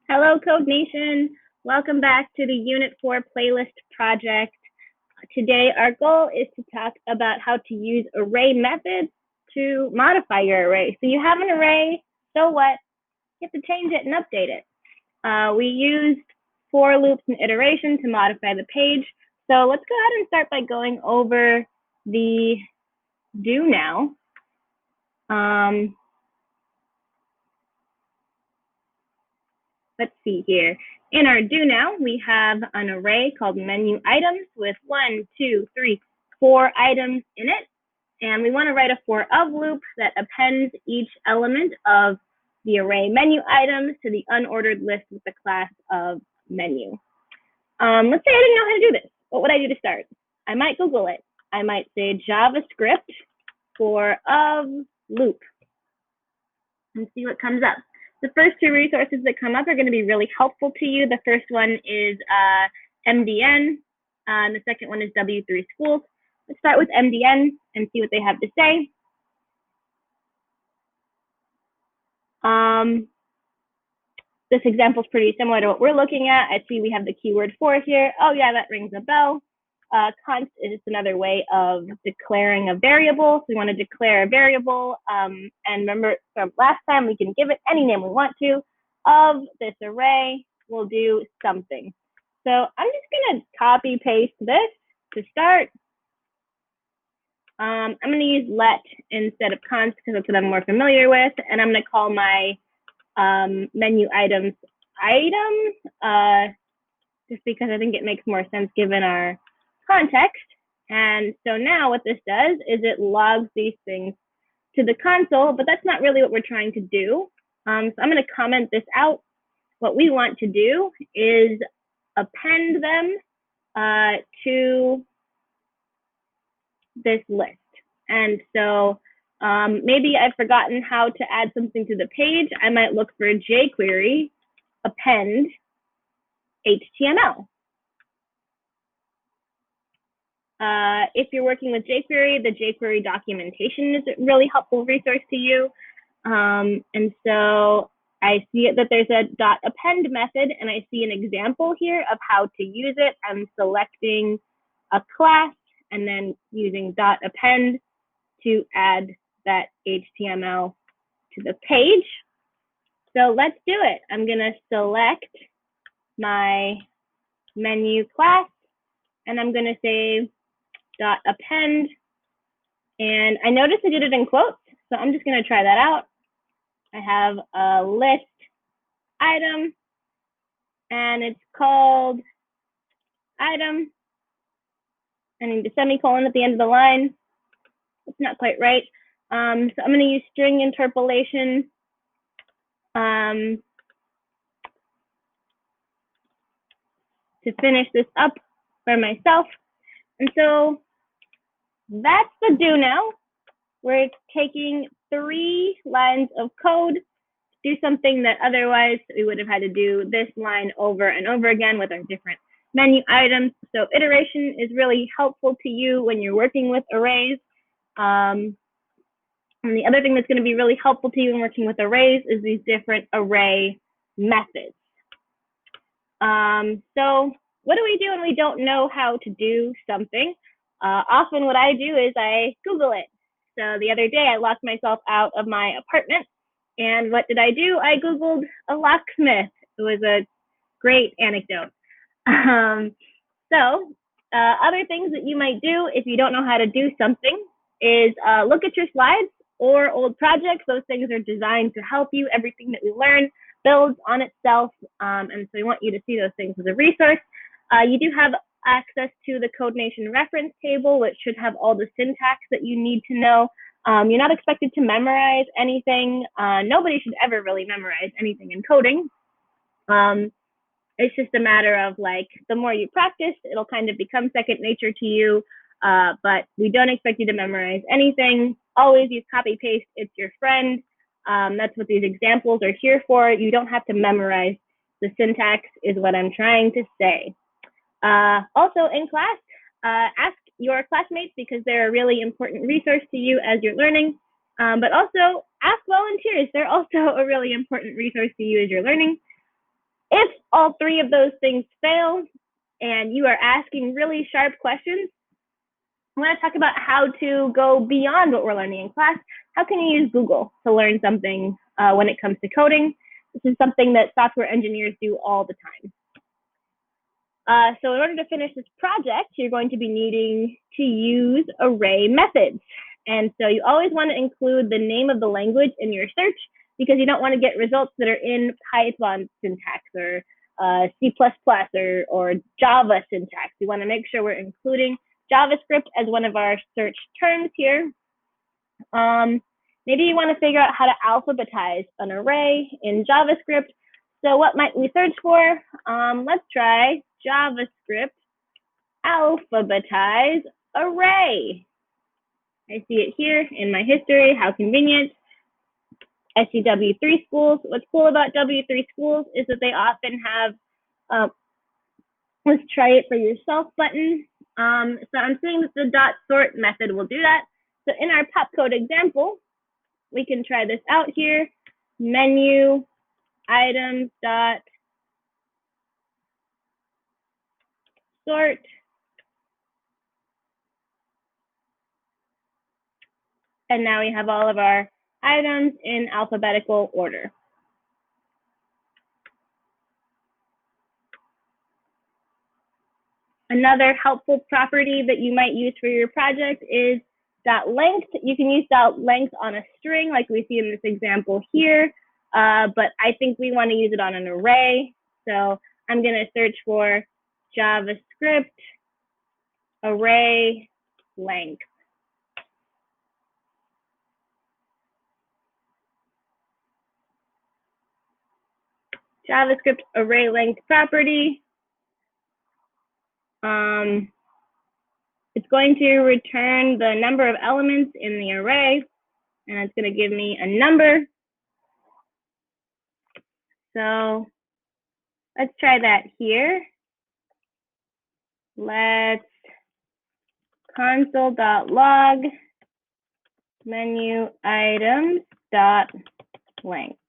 Hello, Code Nation. Welcome back to the Unit 4 playlist project. Today, our goal is to talk about how to use array methods to modify your array. So you have an array, so what? You have to change it and update it. We used for loops and iteration to modify the page. So let's go ahead and start by going over the do now. Let's see here. In our do now, we have an array called menu items with 1, 2, 3, 4 items in it. And we want to write a for of loop that appends each element of the array menu items to the unordered list with the class of menu. Let's say I didn't know how to do this. What would I do to start? I might Google it. I might say JavaScript for of loop and see what comes up. The first two resources that come up are going to be really helpful to you. The first one is MDN, and the second one is W3 Schools. Let's start with MDN and see what they have to say. This example is pretty similar to what we're looking at. I see we have the keyword for here. Oh yeah, that rings a bell. Const is just another way of declaring a variable. So we want to declare a variable. And remember from last time, we can give it any name we want to. Of this array, we'll do something. So I'm just going to copy paste this to start. I'm going to use let instead of const because that's what I'm more familiar with. And I'm going to call my menu items just because I think it makes more sense given our context. And so now what this does is it logs these things to the console, but that's not really what we're trying to do. So I'm going to comment this out. What we want to do is append them to this list. And so maybe I've forgotten how to add something to the page. I might look for jQuery append HTML. If you're working with jQuery, the jQuery documentation is a really helpful resource to you. And so I see that there's a .append method, and I see an example here of how to use it. I'm selecting a class and then using .append to add that HTML to the page. So let's do it. I'm going to select my menu class, and I'm going to say .append. And I noticed I did it in quotes, so I'm just going to try that out. I have a list item, and it's called item. I need a semicolon at the end of the line. It's not quite right. So I'm going to use string interpolation. To finish this up for myself. And so that's the do now. We're taking 3 lines of code to do something that otherwise we would have had to do this line over and over again with our different menu items. So iteration is really helpful to you when you're working with arrays. And the other thing that's going to be really helpful to you when working with arrays is these different array methods. So what do we do when we don't know how to do something? Often what I do is I Google it. So the other day I locked myself out of my apartment, and what did I do? I Googled a locksmith. It was a great anecdote. Other things that you might do if you don't know how to do something is look at your slides or old projects. Those things are designed to help you. Everything that we learn builds on itself, and so we want you to see those things as a resource. You do have access to the CodeNation reference table, which should have all the syntax that you need to know. You're not expected to memorize anything. Nobody should ever really memorize anything in coding. It's just a matter of like, the more you practice, it'll kind of become second nature to you. But we don't expect you to memorize anything. Always use copy paste. It's your friend. That's what these examples are here for. You don't have to memorize the syntax is what I'm trying to say. Also in class, ask your classmates because they're a really important resource to you as you're learning. But also ask volunteers. They're also a really important resource to you as you're learning. If all three of those things fail and you are asking really sharp questions, I want to talk about how to go beyond what we're learning in class. How can you use Google to learn something when it comes to coding? This is something that software engineers do all the time. So in order to finish this project, you're going to be needing to use array methods. And so you always want to include the name of the language in your search, because you don't want to get results that are in Python syntax or C++ or Java syntax. We want to make sure we're including JavaScript as one of our search terms here. Maybe you want to figure out how to alphabetize an array in JavaScript. So what might we search for? Let's try JavaScript alphabetize array. I see it here in my history. How convenient. I see W3 schools. What's cool about W3 schools is that they often have let's try it for yourself button. So I'm seeing that the .sort method will do that. So in our pop code example, we can try this out here. Menu items dot sort. And now we have all of our items in alphabetical order. Another helpful property that you might use for your project is .length. You can use .length on a string like we see in this example here, but I think we want to use it on an array. So I'm going to search for JavaScript array length. JavaScript array length property. It's going to return the number of elements in the array, and it's going to give me a number. So let's try that here. Let's console.log menu items dot length.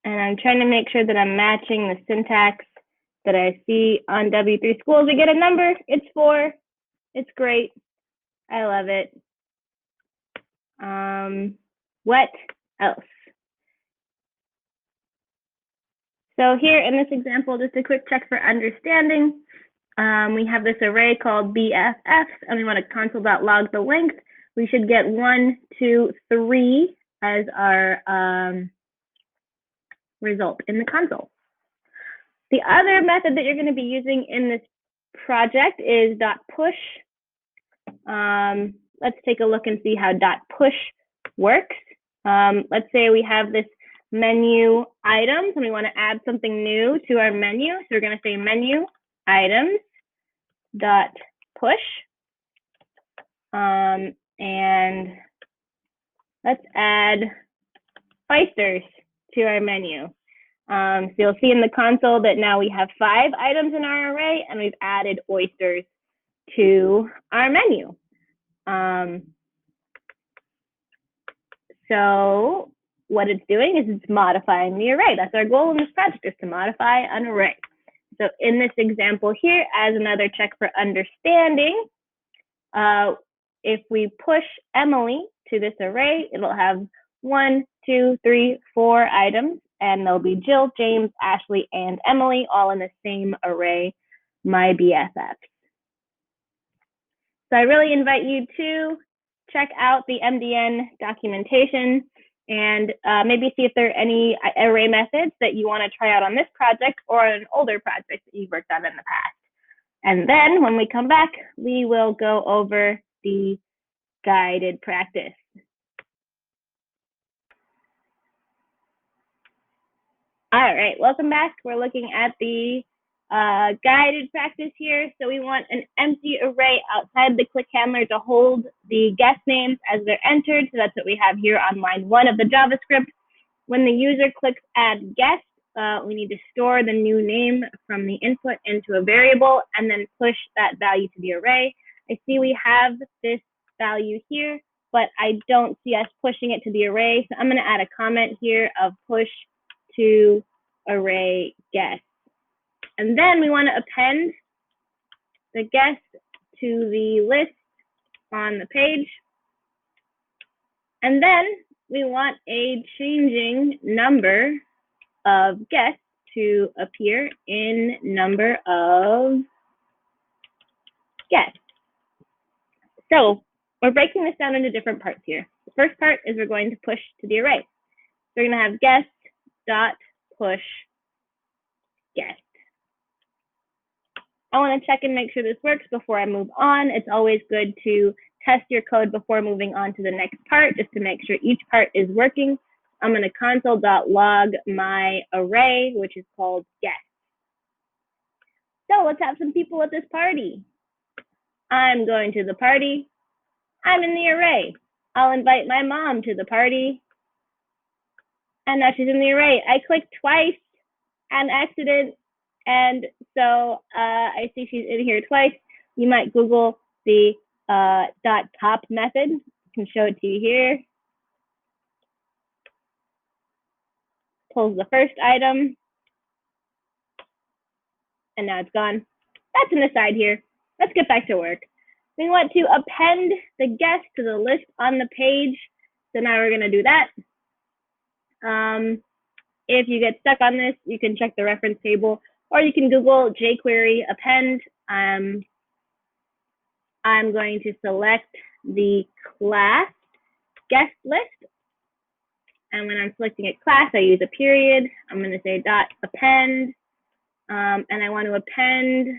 And I'm trying to make sure that I'm matching the syntax that I see on W3 schools. We get a number, it's 4. It's great. I love it. What else? So here in this example, just a quick check for understanding. We have this array called BFFs, and we want to console.log the length. We should get 1, 2, 3 as our result in the console. The other method that you're going to be using in this project is .push. Let's take a look and see how .push works. Let's say we have this menu items and we want to add something new to our menu. So we're going to say menu items .push. And let's add oysters to our menu. So you'll see in the console that now we have 5 items in our array and we've added oysters to our menu. So what it's doing is it's modifying the array. That's our goal in this project, is to modify an array. So in this example here, as another check for understanding, if we push Emily to this array, it'll have 1, 2, 3, 4 items, and there'll be Jill, James, Ashley, and Emily all in the same array, my BFFs. So I really invite you to check out the MDN documentation and maybe see if there are any array methods that you want to try out on this project or an older project that you've worked on in the past. And then when we come back, we will go over the guided practice. All right, welcome back. We're looking at the guided practice here. So we want an empty array outside the click handler to hold the guest names as they're entered. So that's what we have here on line 1 of the JavaScript. When the user clicks add guest, we need to store the new name from the input into a variable and then push that value to the array. I see we have this value here, but I don't see us pushing it to the array. So I'm going to add a comment here of push to array guest. And then we want to append the guest to the list on the page. And then we want a changing number of guests to appear in number of guests. So we're breaking this down into different parts here. The first part is we're going to push to the array. So we're going to have guest dot push guest. I want to check and make sure this works before I move on. It's always good to test your code before moving on to the next part, just to make sure each part is working. I'm going to console.log my array, which is called guest. So let's have some people at this party. I'm going to the party. I'm in the array. I'll invite my mom to the party. And now she's in the array. I clicked twice, an accident, and so I see she's in here twice. You might Google the .pop method. I can show it to you here. Pulls the first item, and now it's gone. That's an aside here. Let's get back to work. We want to append the guest to the list on the page. So now we're going to do that. If you get stuck on this, you can check the reference table, or you can Google jQuery append. I'm going to select the class guest list. And when I'm selecting a class, I use a period. I'm going to say dot append. And I want to append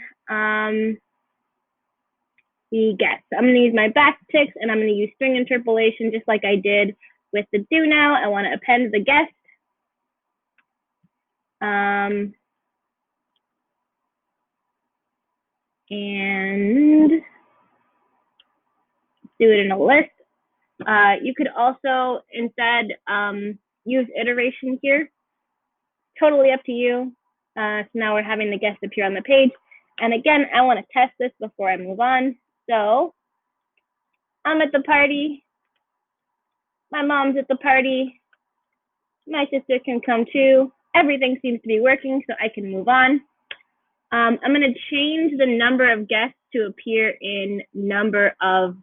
the guest. I'm going to use my backticks, and I'm going to use string interpolation just like I did with the do now. I want to append the guest. And do it in a list. You could also instead use iteration here. Totally up to you. So now we're having the guest appear on the page. And again, I want to test this before I move on. So I'm at the party. My mom's at the party. My sister can come too. Everything seems to be working, so I can move on. I'm going to change the number of guests to appear in number of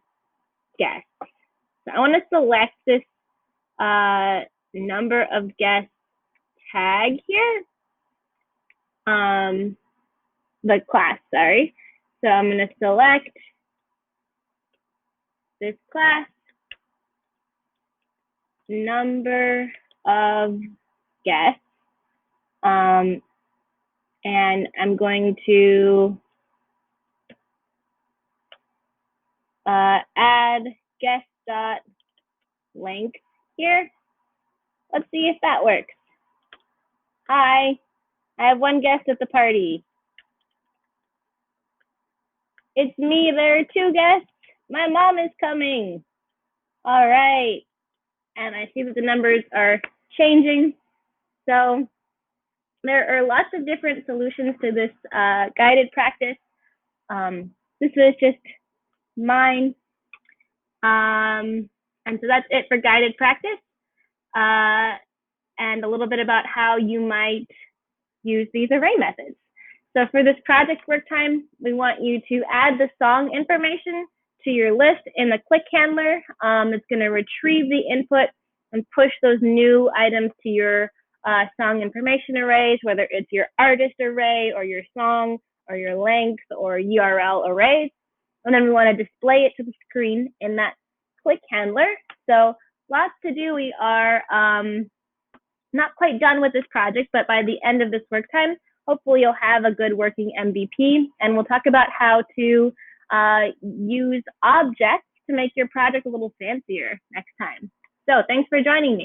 guests. So I want to select this number of guests tag here. The class, sorry. So I'm going to select this class, number of guests, and I'm going to add guest dot length here. Let's see if that works. Hi, I have one guest at the party. It's me, there are two guests. My mom is coming. All right. And I see that the numbers are changing. So there are lots of different solutions to this guided practice. This is just mine. And so that's it for guided practice. And a little bit about how you might use these array methods. So for this project work time, we want you to add the song information to your list in the click handler. It's going to retrieve the input and push those new items to your song information arrays, whether it's your artist array or your song or your length or URL arrays. And then we want to display it to the screen in that click handler. So lots to do. We are not quite done with this project, but by the end of this work time, hopefully you'll have a good working MVP, and we'll talk about how to use objects to make your project a little fancier next time. So thanks for joining me.